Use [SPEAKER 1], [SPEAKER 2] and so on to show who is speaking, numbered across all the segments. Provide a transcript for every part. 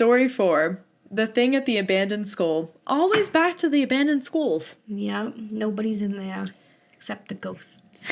[SPEAKER 1] Story 4. The thing at the abandoned school. Always back to the abandoned schools.
[SPEAKER 2] Yeah, nobody's in there except the ghosts.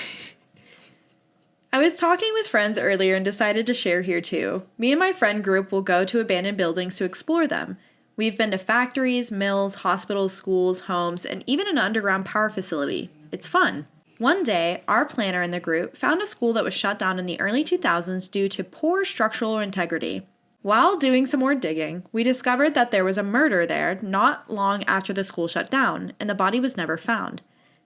[SPEAKER 1] I was talking with friends earlier and decided to share here too. Me and my friend group will go to abandoned buildings to explore them. We've been to factories, mills, hospitals, schools, homes, and even an underground power facility. It's fun. One day, our planner in the group found a school that was shut down in the early 2000s due to poor structural integrity. While doing some more digging, we discovered that there was a murder there not long after the school shut down, and the body was never found.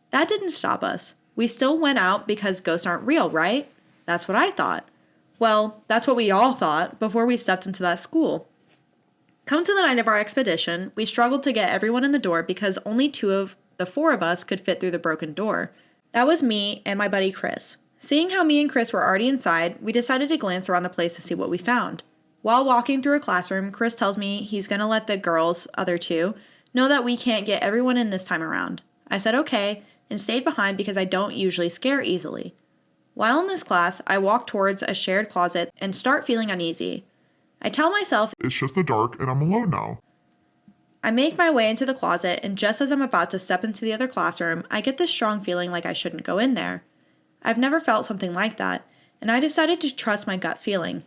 [SPEAKER 1] That didn't stop us. We still went out because ghosts aren't real, right? That's what I thought. Well, that's what we all thought before we stepped into that school. Come to the night of our expedition, we struggled to get everyone in the door because only 2 of the 4 of us could fit through the broken door. That was me and my buddy Chris. Seeing how me and Chris were already inside, we decided to glance around the place to see what we found. While walking through a classroom, Chris tells me he's going to let the girls, other 2, know that we can't get everyone in this time around. I said okay, and stayed behind because I don't usually scare easily. While in this class, I walk towards a shared closet and start feeling uneasy. I tell myself,
[SPEAKER 3] it's just the dark and I'm alone now.
[SPEAKER 1] I make my way into the closet, and just as I'm about to step into the other classroom, I get this strong feeling like I shouldn't go in there. I've never felt something like that, and I decided to trust my gut feeling.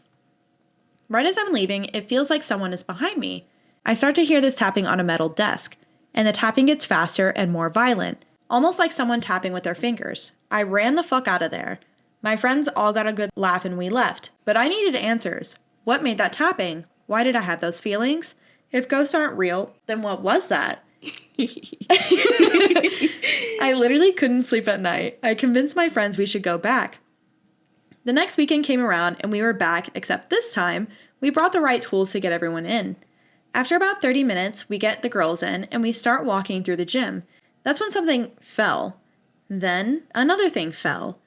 [SPEAKER 1] Right as I'm leaving, it feels like someone is behind me. I start to hear this tapping on a metal desk, and the tapping gets faster and more violent, almost like someone tapping with their fingers. I ran the fuck out of there. My friends all got a good laugh and we left, but I needed answers. What made that tapping? Why did I have those feelings? If ghosts aren't real, then what was that? I literally couldn't sleep at night. I convinced my friends we should go back. The next weekend came around and we were back, except this time, we brought the right tools to get everyone in. After about 30 minutes, we get the girls in and we start walking through the gym. That's when something fell. Then another thing fell.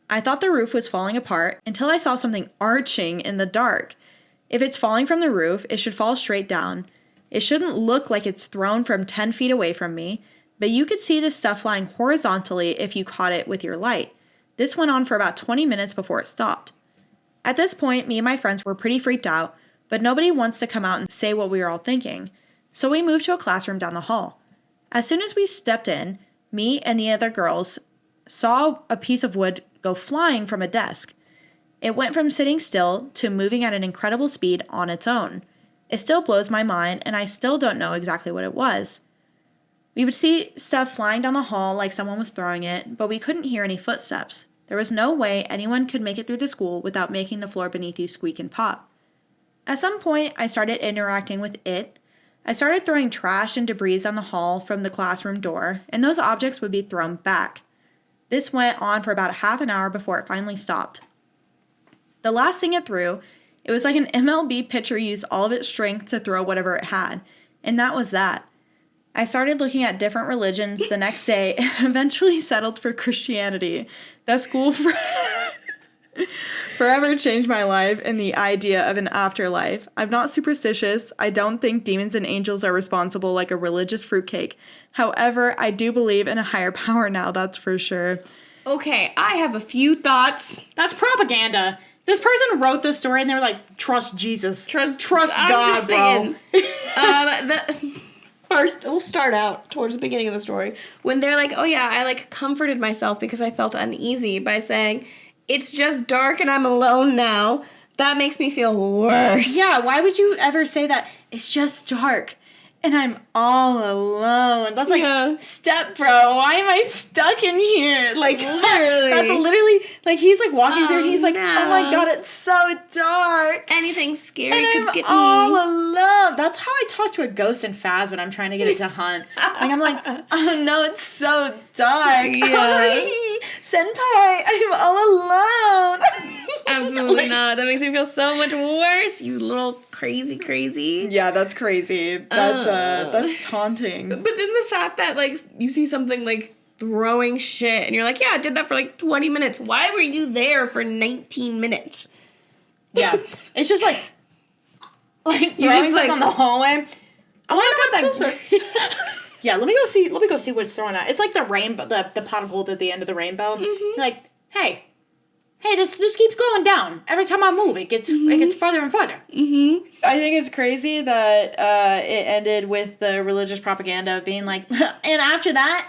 [SPEAKER 1] I thought the roof was falling apart until I saw something arching in the dark. If it's falling from the roof, it should fall straight down. It shouldn't look like it's thrown from 10 feet away from me, but you could see this stuff flying horizontally if you caught it with your light. This went on for about 20 minutes before it stopped. At this point, me and my friends were pretty freaked out, but nobody wants to come out and say what we were all thinking. So we moved to a classroom down the hall. As soon as we stepped in, me and the other girls saw a piece of wood go flying from a desk. It went from sitting still to moving at an incredible speed on its own. It still blows my mind, and I still don't know exactly what it was. We would see stuff flying down the hall like someone was throwing it, but we couldn't hear any footsteps. There was no way anyone could make it through the school without making the floor beneath you squeak and pop. At some point, I started interacting with it. I started throwing trash and debris down the hall from the classroom door, and those objects would be thrown back. This went on for about half an hour before it finally stopped. The last thing it threw, it was like an MLB pitcher used all of its strength to throw whatever it had, and that was that. I started looking at different religions the next day and eventually settled for Christianity. That school forever changed my life and the idea of an afterlife. I'm not superstitious. I don't think demons and angels are responsible like a religious fruitcake. However, I do believe in a higher power now, that's for sure.
[SPEAKER 2] Okay, I have a few thoughts.
[SPEAKER 4] That's propaganda. This person wrote this story and they were like, trust Jesus. Trust
[SPEAKER 2] I'm
[SPEAKER 4] God,
[SPEAKER 2] just
[SPEAKER 4] bro.
[SPEAKER 2] saying. First, we'll start out towards the beginning of the story. When they're like, oh yeah, I comforted myself because I felt uneasy by saying, it's just dark and I'm alone now. That makes me feel worse.
[SPEAKER 4] Yeah, why would you ever say that? It's just dark and I'm all alone. That's like, step bro, why am I stuck in here? Like,
[SPEAKER 2] literally.
[SPEAKER 4] That's literally, like, he's like walking through and he's like, oh my God, it's so dark.
[SPEAKER 2] Anything scary
[SPEAKER 4] And
[SPEAKER 2] could get
[SPEAKER 4] I'm all
[SPEAKER 2] me.
[SPEAKER 4] alone. That's how I talk to a ghost in Faz when I'm trying to get it to hunt. I'm like, oh no, it's so dark.
[SPEAKER 2] Yeah.
[SPEAKER 4] Senpai, I'm all alone.
[SPEAKER 2] Absolutely not. That makes me feel so much worse, you little crazy.
[SPEAKER 1] Yeah, that's crazy. That's taunting.
[SPEAKER 2] But then the fact that, you see something, throwing shit, and you're like, yeah, I did that for, 20 minutes. Why were you there for 19 minutes?
[SPEAKER 4] Yeah. It's just, you're
[SPEAKER 2] just,
[SPEAKER 4] just, on the hallway. I want to put that... Yeah, let me go see what's thrown at. It's like the rainbow, the pot of gold at the end of the rainbow. Mm-hmm. Like, hey, this keeps going down. Every time I move, it gets further and further.
[SPEAKER 2] Mm-hmm.
[SPEAKER 1] I think it's crazy that it ended with the religious propaganda of being like,
[SPEAKER 4] And after that,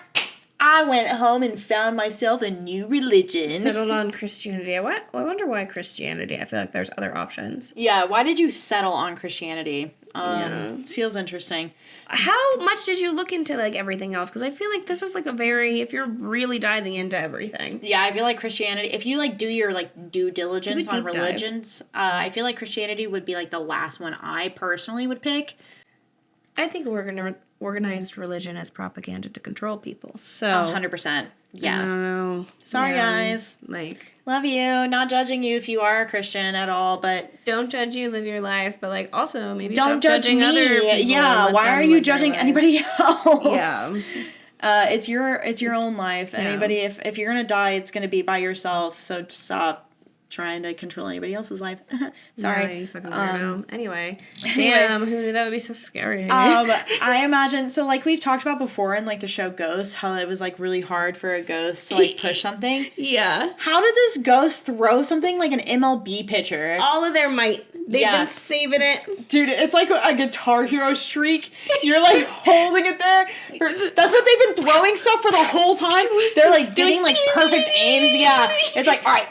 [SPEAKER 4] I went home and found myself a new religion.
[SPEAKER 2] Settled on Christianity. I wonder why Christianity. I feel like there's other options.
[SPEAKER 1] yeah, why did you settle on Christianity?
[SPEAKER 2] Yeah.
[SPEAKER 1] It feels interesting.
[SPEAKER 2] How much did you look into like everything else? Because I feel like this is like a very, if you're really diving into everything.
[SPEAKER 1] Yeah, I feel like Christianity, if you like do your like due diligence
[SPEAKER 2] Do a
[SPEAKER 1] on
[SPEAKER 2] deep dive.
[SPEAKER 1] religions, I feel like Christianity would be like the last one I personally would pick.
[SPEAKER 2] I think organized religion as propaganda to control people. So
[SPEAKER 1] 100%.
[SPEAKER 2] I
[SPEAKER 1] Yeah.
[SPEAKER 2] don't know.
[SPEAKER 1] Sorry,
[SPEAKER 2] Yeah,
[SPEAKER 1] guys.
[SPEAKER 2] Like,
[SPEAKER 1] Love you. Not judging you if you are a Christian at all, but
[SPEAKER 2] don't judge you, live your life, but like also maybe
[SPEAKER 1] don't
[SPEAKER 2] stop
[SPEAKER 1] judge
[SPEAKER 2] judging
[SPEAKER 1] me.
[SPEAKER 2] other people.
[SPEAKER 1] Yeah,
[SPEAKER 2] and let
[SPEAKER 1] why
[SPEAKER 2] them
[SPEAKER 1] are you
[SPEAKER 2] live their
[SPEAKER 1] judging
[SPEAKER 2] life.
[SPEAKER 1] anybody else?
[SPEAKER 2] Yeah.
[SPEAKER 1] It's your own life.
[SPEAKER 2] Yeah.
[SPEAKER 1] Anybody, if you're gonna die, it's gonna be by yourself. So stop trying to control anybody else's life. Sorry.
[SPEAKER 2] Yeah, you fucking weirdo. Anyway, damn, who knew that would be so scary?
[SPEAKER 1] I imagine, so like we've talked about before in like the show Ghost, how it was like really hard for a ghost to like push something.
[SPEAKER 2] Yeah.
[SPEAKER 1] How did this ghost throw something like an MLB pitcher?
[SPEAKER 2] All of their might. They've
[SPEAKER 1] Yeah.
[SPEAKER 2] been saving it.
[SPEAKER 1] Dude, it's like a Guitar Hero streak. You're like holding it there. That's what they've been throwing stuff for the whole time. They're like getting like perfect aims. Yeah. It's like, all right,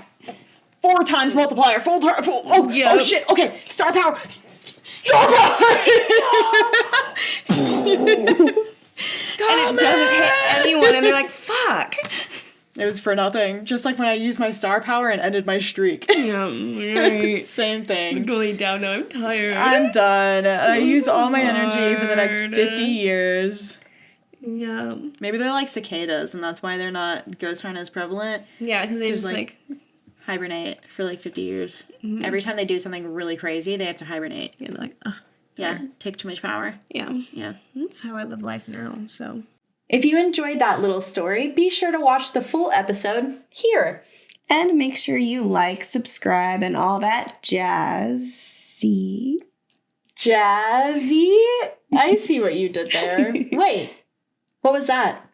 [SPEAKER 1] 4 times multiplier. Oh shit. Okay, star power. Star power.
[SPEAKER 2] And it doesn't hit anyone, and they're like, fuck.
[SPEAKER 1] It was for nothing. Just like when I used my star power and ended my streak.
[SPEAKER 2] Yeah, right.
[SPEAKER 1] Same thing.
[SPEAKER 2] Going down now, I'm tired.
[SPEAKER 1] I'm done. I use all my energy for the next 50 years.
[SPEAKER 2] Yeah.
[SPEAKER 1] Maybe they're like cicadas, and that's why they're not ghosts aren't as prevalent.
[SPEAKER 2] Yeah, because they just
[SPEAKER 1] like hibernate for like 50 years.
[SPEAKER 2] Mm-hmm.
[SPEAKER 1] Every time they do something really crazy, they have to hibernate.
[SPEAKER 2] yeah, they're like, ugh.
[SPEAKER 1] Yeah, take too much power.
[SPEAKER 2] Yeah.
[SPEAKER 1] Yeah.
[SPEAKER 2] That's how I live life now, so.
[SPEAKER 4] If you enjoyed that little story, be sure to watch the full episode here.
[SPEAKER 2] And make sure you like, subscribe, and all that jazzy.
[SPEAKER 4] Jazzy? I see what you did there. Wait, what was that?